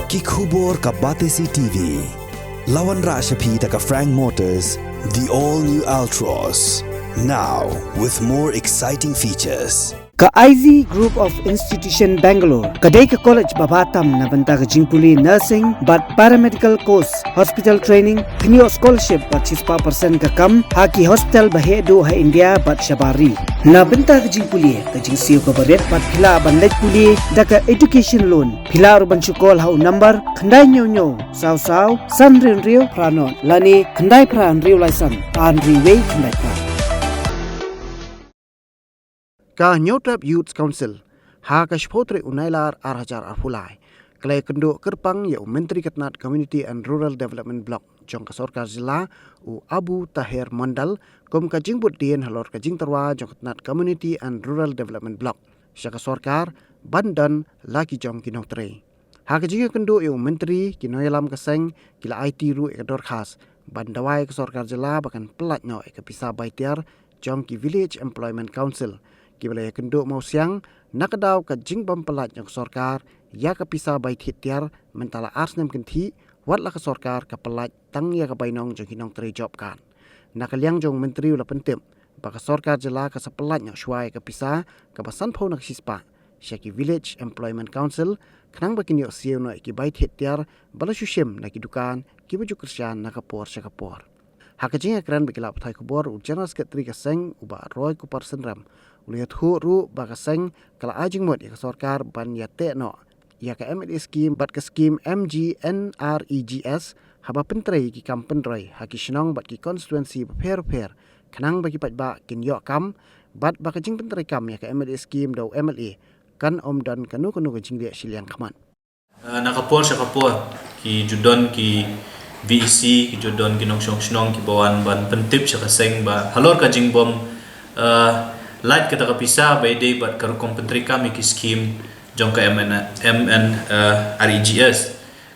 Kikubor ka Batesi TV. Lawan Rashapi taka Frank Motors, the all-new Altros. Now, with more exciting features. Ka IZ Group of Institution Bangalore, kadai ka college babatam na banta ka jingpuli nursing but paramedical course, hospital training, pinyo scholarship but 6% ka kam, haki hospital bahedo ha India but shabari. Na banta ka jingpuli, ka jingsiyo ka baret but pila bandaj puli, daka education loan, pila ruban syukol hau number, kandai nyo, saw, san rio pranon, lani kandai pran rio laisan, pan riway kandai pran. Ka Nyotrap Youth Council ha ka shpotre unailar arhajar arfulai klai kendo kerpang ya Menteri Ketnat Community and Rural Development Block jong ka Sorkar Zila u Abu Tahir Mandal kom ka jingbut dien halor ka jing terwa jong Ketnat Community and Rural Development Block syaka Sorkar bandan laki jong kinong tre ha ka jing kendo ya Menteri kinoyalam kaseng kila IT ru ekador khas bandawai ka Sorkar Zila bahkan pelat no ka pisa baitiar jong ki Village Employment Council Kibalaya kenduk mau siang nakadaw ka jingbam pelat yang sorkar ya ka pisa bait hitiar mentala arsnem kenti wat la ka sorkar ka pelat tang ya ka bainong jong hinong tre job kan nakaliang jong menteri ula pentim baka sorkar jela ka sepelat yang syuai ka pisa ka basan pho nak sispa syaki Village Employment Council kanang bakin yo sieu no ki bait hitiar bala syushim na ki dukan ki baju kerjaan na kapor syakapor hakajing akran bikila pathai kubor u general secretary ka seng uba roy ku person ram ulihat hu ru baka seng kala ajing mod ya sorkar ban ya te no ya ka MLA scheme bat ka scheme MGNREGS haba pentrei ki kampen roi haki shnong bat ki constituency per kanang bagi pat ba kin yo kam bat baka jing pentrei kam ya ka MLA scheme do MLA kan om dan kanu ka jing dia siliang kaman nakapor ki judon ki VEC ki jodon ki nong shnong ki bawan ban pentip syaka seng ba halor ka jingbom light kata ka pisa by day bat karo kompentri kami ki scheme jong ka REGS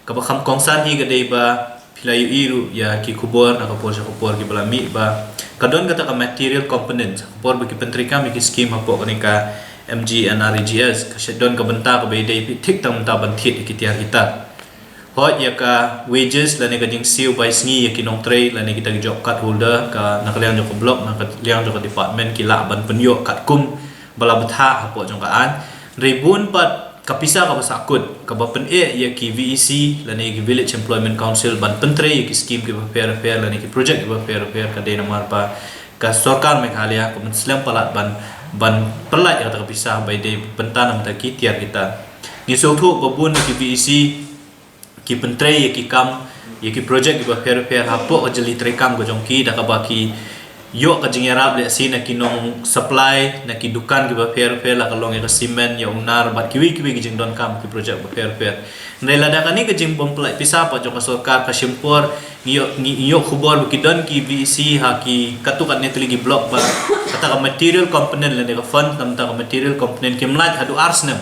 ka ba kham kongsan hi gadai ba pilayu iru ya ki kubor nakapor ki balami ba kadon kata ka material component kupor ba ki pentri kami ki scheme hapo kanika MGNREGS ka shedon ka benta ka by day tik tam ta banthit ki tiar kita hot ya ka wages lani ka jing siu by sngi ya kinong tray lani kita job card holder ka nakaliang jok block nakaliang jok department kila ban penyo kat kum bala betha hapo jong kaan ribun pat kapisa ka basakut ka bapen ya ki VEC lani ki Village Employment Council ban pentre ya ki scheme ki fair lani ki project ki fair ka de namar pa ka Sorkar Meghalaya ko menslam palat ban pelat ya ka kapisa by de pentanam ta ki tiar kita ni sothu babun ki VEC ki pentre ya ki kam ya ki project ki fair hapo jeli trekam go jongki da ka baki yo ka jingerap le sina kinong supply na ki dukan ki fair la kalong ya cement ya unar bat kiwi ki jing don kam ki project fair nela da kani ke jing bom pelai pisa pa jong Sorkar ka simpor ngiyo khubor ki don ki VEC ha ki katukat ne tuli ki block ba kata ka material component le ka fund tam ta ka material component ki mlat hadu arsnem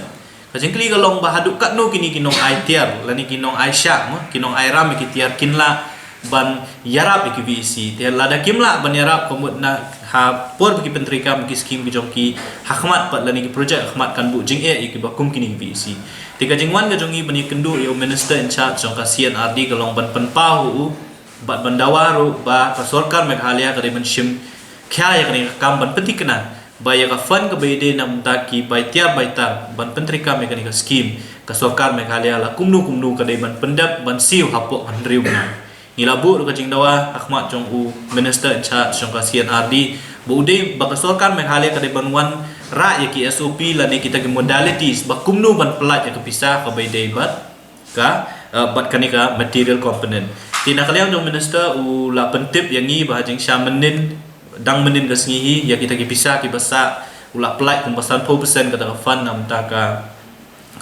kajing kli galong ba hadu kat no kini kinong ITR lani kinong Aisha kinong Airam ki tiar kinla ban yarap ki VEC te lada kimla ban yarap komut na ha por ki pentrika ki scheme ki jongki hakmat pat lani ki project hakmat kan bu jing ki bakum kini VEC te kajing wan ga jongi bani kendu yo minister in charge jong ka CNRD galong ban penpahu bat bandawaru ba ka Sorkar Meghalaya ka ban shim kya ya kani kam ban petikna baya ka fund ka bayde nam taki baitiar baitar ban pentrika mekanika scheme ka Sorkar Meghalaya la kumnu ka dai ban pendap ban siu hapo handriu na nilabu ka jing dawa Ahmad jong u minister in charge jong ka CNRD bu de ba ka Sorkar Meghalaya ka dai ban wan ra ya ki SOP la ne kita ki modalities ba kumnu ban pelat ya ka pisah ka bayde bat ka bat kanika material component tina kaliang jong minister u la pentip yang ni ba jing syamenin dang menin ka sngihi ya kita ki pisah ki basa ulah pelat kumbasan 4% kata ka fund nam ta ka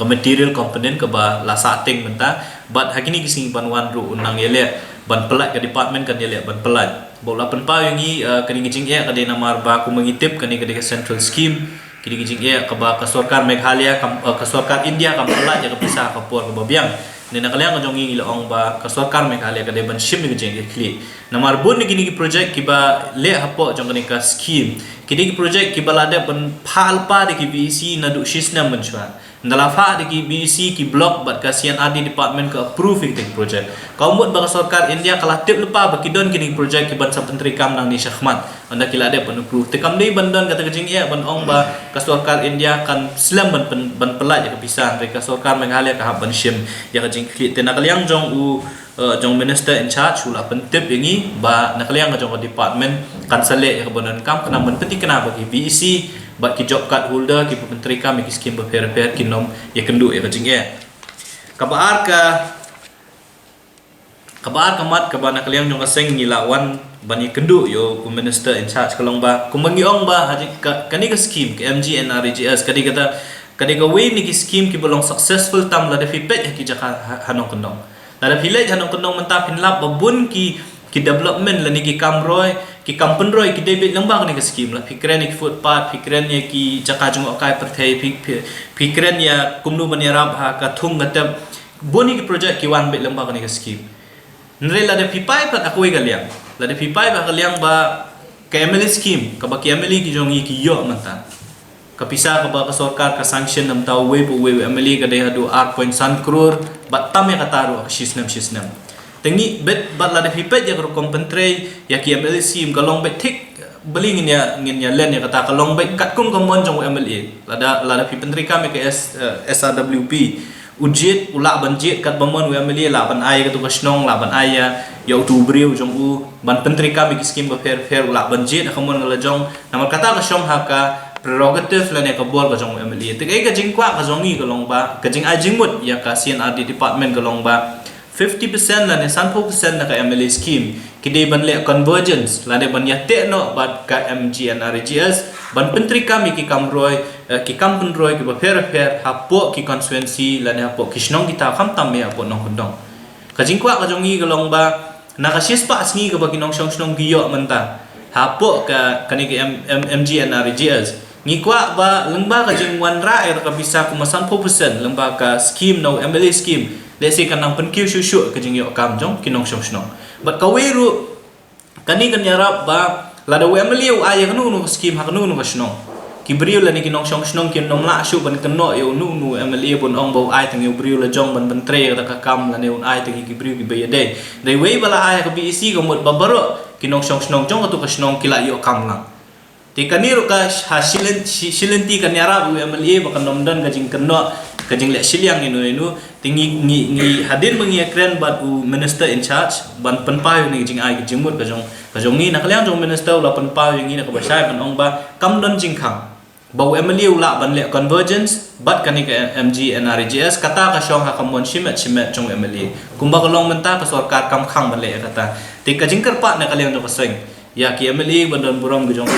material component ka ba la sating menta but hakini ki sing banwan ru unang yele ban pelat ka department kan yele ban pelat bola penpa yang ni kani gijing ya ka de namar ba ku mengitip kani ka de central scheme kini gijing ya ka ba ka Sorkar Meghalaya ka Sorkar India ka pelat ya ka pisah ka por ka babiang ni nakaliang ka jongi ilaong ba ka Sorkar Meghalaya ka de ban shim ni gijing kli namar bun ni kini ki project ki ba le hapo jong kani ka scheme kini ki project ki balada ban phal pa de ki VEC na du shisna manchwa Ndalafa ki BEC ki block bat ka CNRD department ka approving ting project. Kaumut baka sarkar India kala tip lupa baki don kini project ki ban sa menteri kam nang ni Syahmat. Anda kila ada pen approve. Tekam dei bandon kata kejing ia ban ong ba ka sarkar India kan slam ban pelat ya kepisah mereka sarkar Meghalaya ka ban shim ya kejing klit tenakaliang jong jong minister in charge ula pentip ini ba nakaliang jong department kan sale ya kebanan kam kena penting kena bagi BEC ba ki job card holder ki menteri kam ki skim berper ki nom ya kendu ya kejing ya kabar kamat ka ba nakaliang jong kaseng ngilawan ban ya kendu yo minister in charge kalong ba kumangi ong ba haji kani ka skim ke MG NRGS kadi ka way ni ki skim ki belong successful tam la de fipet ya ki jaka hanong kendong la de village hanong kendong mentapin lab babun ki development la ni ki kamroy ki kampenroy ki debit lembang ni ka skim la fikren ki footpath fikren ya ki jaka jung okai perthai fikren ya kumnu manirab ha ka thung gatab boni ki project ki wan bet lembang ni ka skim nre la de pipai pat aku igaliang la de pipai ba galiang ba KML scheme ka ba KML ki jong ki yo manta kapisa ka ba ka sarkar ka sanction nam taw we MLE ka de hadu 8.1 crore bat tam ya kataru ka shisnam tengi bet bat la de pipai ya ko kompentre ya KML scheme ka long bet tik beli ngin ya len ya kata ka long bet kat kum komon jong MLE la da pipentri ka me ka SRWP ujit ula banjit kat bamon MLE la ban ai ka tu kasnong la ban ai ya Oktober jong u ban pentri ka mi skim ba fair ula banjit akamon ngala jong namar kata ka shom ha ka prerogative la ne ka bol ka jong MLE tegai ka jingkwa ka jongi ka long ba ka jing ajing mut ya ka CNRD department ka long ba 50% la ne 100% na ka MLE scheme kidai ban le convergence la ne ban ya te no bat ka MG NRGS ban pentri kami ki kamroy ki kampenroy ki ba fair hapo ki constituency la ne hapo kisnong kita kham tam me hapo nong kondong ka jingkwa ka jongi ka long ba na ka sispa sngi ka ba kinong snong giyo manta hapo ka kani ki MG NRGS ngikwa ba lengba ka jing wan ra ka bisa kumasan 4% lengba ka scheme no MLE scheme let's say kanang penkiu shushu ka jing yo kam jong kinong snong but kawiru kani kan yarap ba la da MLE u ay kanu no scheme ha kanu no snong kibriu la ni kinong snong kin nom la shu ban kano yo nu MLE bon ong bo ay tang yo briu la jong ban tre ka kam la ne un ay tang kibriu ki be de dai wei bala ay ka BEC ko mot babaro kinong snong jong ka tu ka snong kila yo kam lang ti kaniru ka silenti kan yarap u MLE ba kan nom dan ka jing kano ka jing le siliang inu tingi ngi hadin mengi kren bat u minister in charge ban penpa ni jing ai jing mut ka jong ni nakaliang jong minister la penpa ni na ka basai ban ong ba kam don jing khang bau MLE ula ban le convergence bat kani ka MG NRGS kata ka shong ha kamon shimet jong MLE kumba ka long menta ka sarkar kam khang ban le kata ti ka jing kerpa na kaliang jong kaseng ya ki MLE ban don burom ge jong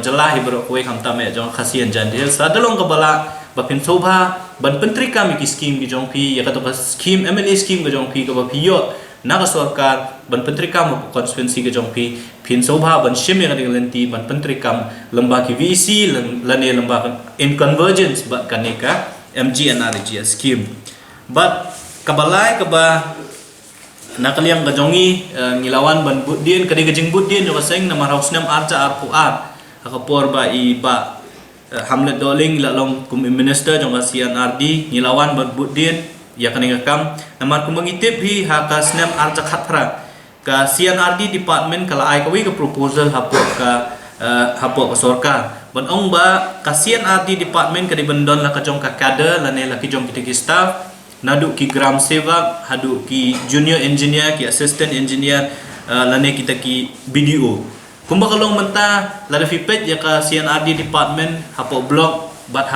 jelah ibro koi kham ta me jong khasian jan dia sadalong ka bala bapin sobha ban pentri kami ki scheme gi jong pi ya kata scheme MLE scheme gi jong pi ka ba piyo na ka sarkar ban pentri kam constituency gi jong pi pin sobha ban shim ya ka lenti ban pentri kam lamba ki VC lane lamba in convergence ba kanika MG NRGS scheme but kabalai ka ba nakaliang ka jongi ngilawan ban budien kadi gajing budien jo kaseng na marhaus nam arca arpuat akapor ba i ba Hamlet Doling lalong kum minister jong CNRD ngilawan ban budien ya kaning kam namar kum mangitip hi hakas nam arca khatra ka CNRD department kala ai kawi ka proposal hapo ka sarkar ban ong ba ka CNRD department ka dibendon la ka jong ka kader la ne la ki jong ki staff nadu ki gram sevak hadu ki junior engineer ki assistant engineer lane kita ki BDO kumba kalong menta la fipet ya ka CNRD department hapo block bat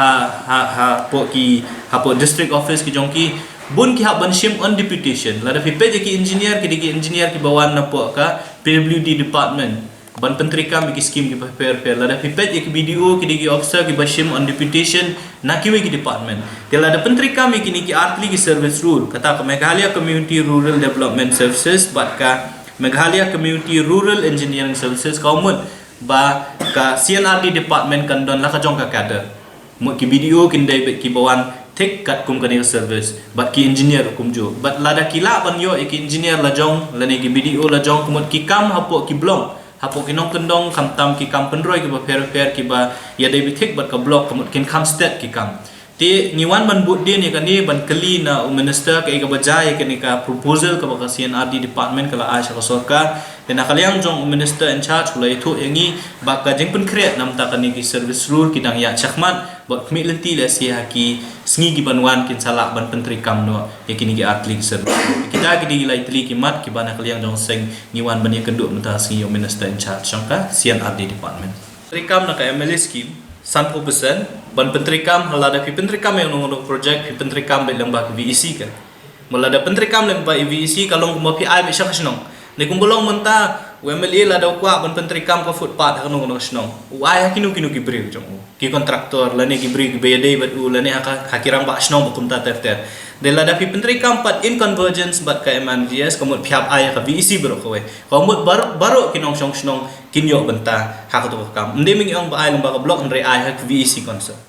hapo district office ki jongki bun ki ban shim on deputation la fipet ya ki engineer ki bawan na po ka PWD department ban pentri kam ki scheme ki fair la fipet ya ki BDO ki officer ki bashim on deputation na ki department la pentri kam ki artli ki service rule kata ka Meghalaya Community Rural Development Services bat ka Meghalaya Community Rural Engineering Services kaumun ba ka CNRD department kan don la ka jong ka kader mo ki BDO kin dai ki bawan tek kat kum kan service ba ki engineer kum jo bat la da kila ban yo ki engineer la jong la ne ki BDO la jong kumut ki kam hapo ki blong hapo ki nong kendong kam tam ki kam penroi ki ba fair ki ba ya dai tek bat ka block kumut kin kam state ki kam Ti ngiwan ban bud dia ni kan ni ban keli na minister ke bajai ke ni ka proposal ke baka CNRD department kala Asia ka sorkar dan akaliang jong minister in charge ulai tu yangi baka jeng pen create nam ta kan ni ki service rule kidang ya chakmat bak mi lenti la si haki sngi ki banwan kin salak ban penteri kam no yakini ki atlik service kita ki dilai tli ki mat ki ban akaliang jong seng ngiwan ban ye kenduk mata singi minister in charge sangka CNRD department rikam na ka MLA scheme 100% ban pentrikam halada pi pentrikam yang nong project pi pentrikam be lembah VEC kan melada pentrikam lembah VEC kalau mo pi ai be syak snong ne kumbolong menta UMLA lada kwa ban pentrikam ka footpath kan nong snong uai hakinu kinu ki bri jong ki kontraktor lane ki bri ki bede bat u lane hakirang ba snong bukum ta ter de lada pi pentrikam pat in convergence bat ka MNVS komut phiap ai ka VEC bro kowe komut baro kinong snong snong kinyo benta hak tu kam ndeming ang ba ai lembah blok ndre ai hak VEC konser